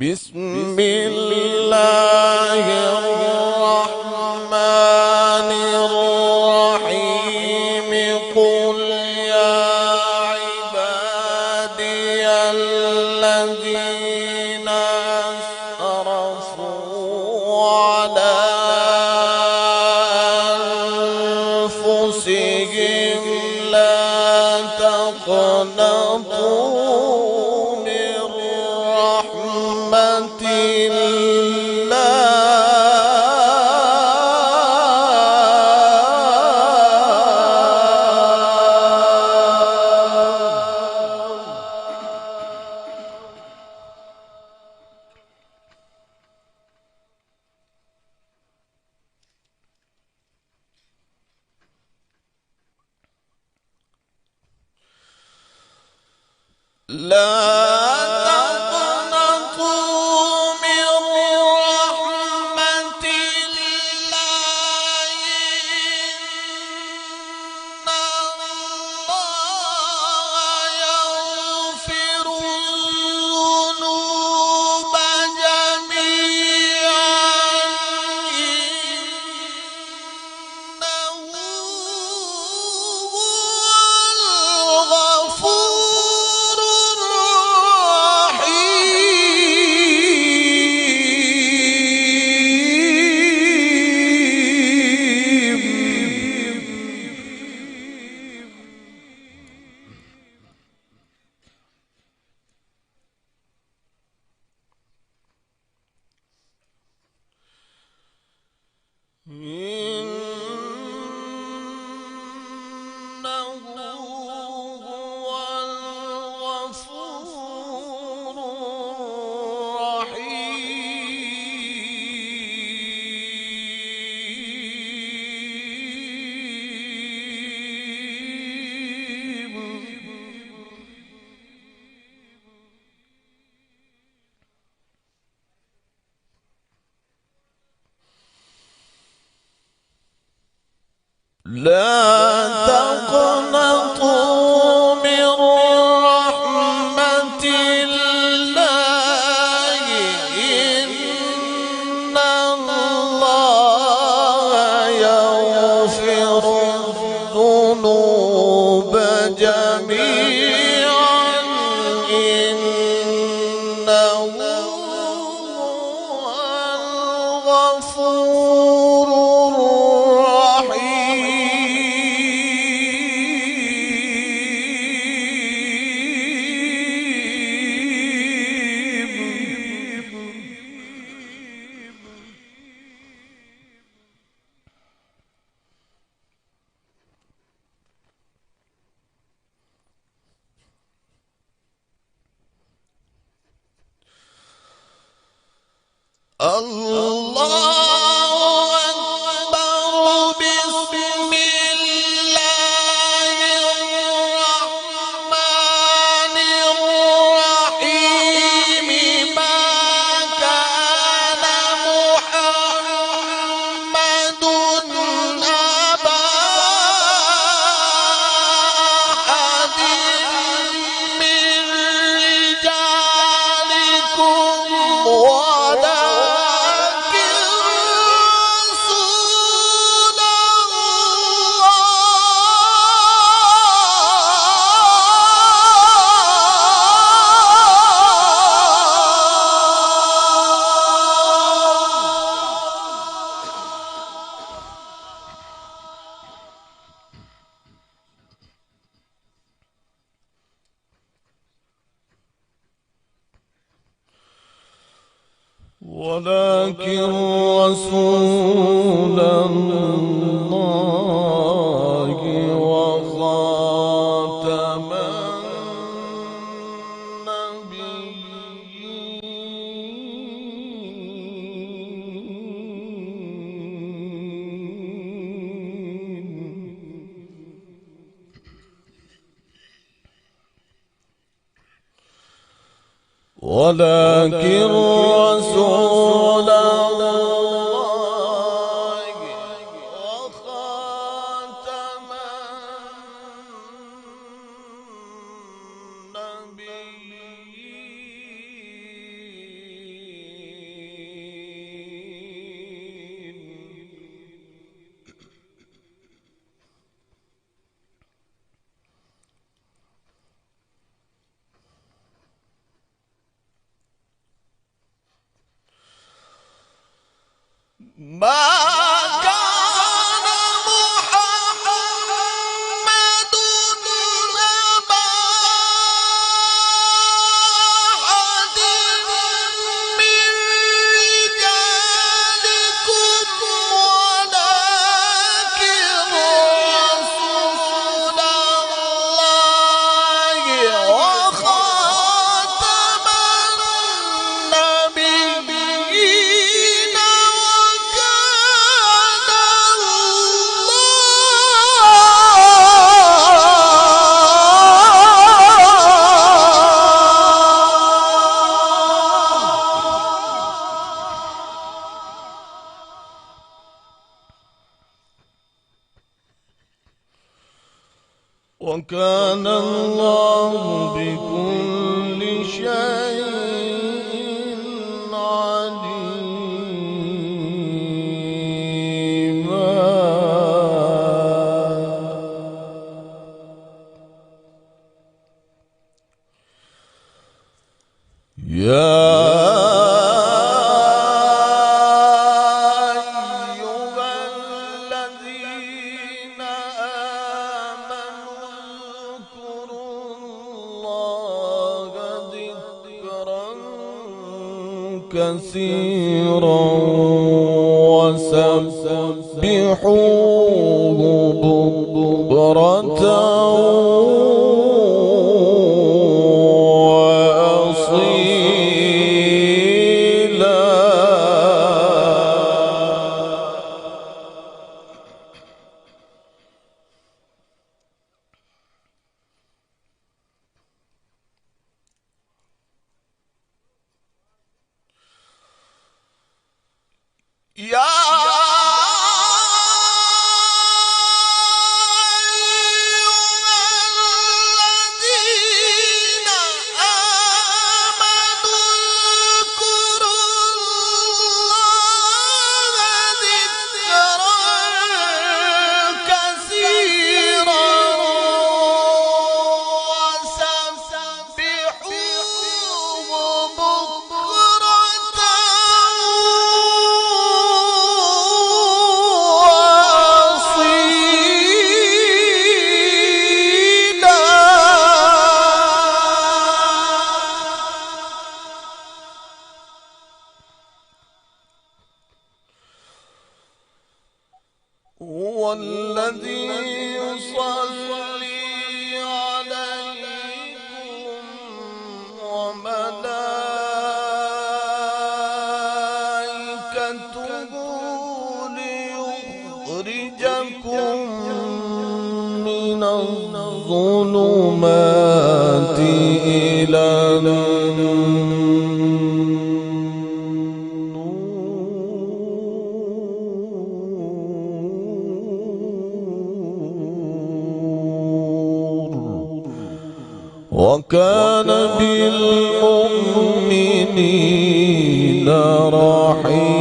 بسم الله الرحمن الرحيم قل يا عبادي الذين أسرفوا على أنفسهم لا تقنطوا من رحمة لا تقنطوا من رحمة الله إن الله يغفر الذنوب جميعا إنه هو الغفور الله أكبر بسم الله الرحمن الرحيم ما كان محمد أبا أحد من رجالكم ولكن رسول الله وخاتم النبيين ولكن رسول الله وخاتم النبيين. ما كان محمد أبا أحد من رجالكم ولكن رسول الله وخاتم النبيين. وكان الله بكل شيء عليما. يا كثيرا وسبحوه بكرة وأصيلا. يا الذين آمنوا اذكروا الله ذكرا كثيرا وسبحوه بكرة هو الذي يصلي عليكم وملائكته ليخرجكم من الظلمات إلى وكان بالمؤمنين رحيما.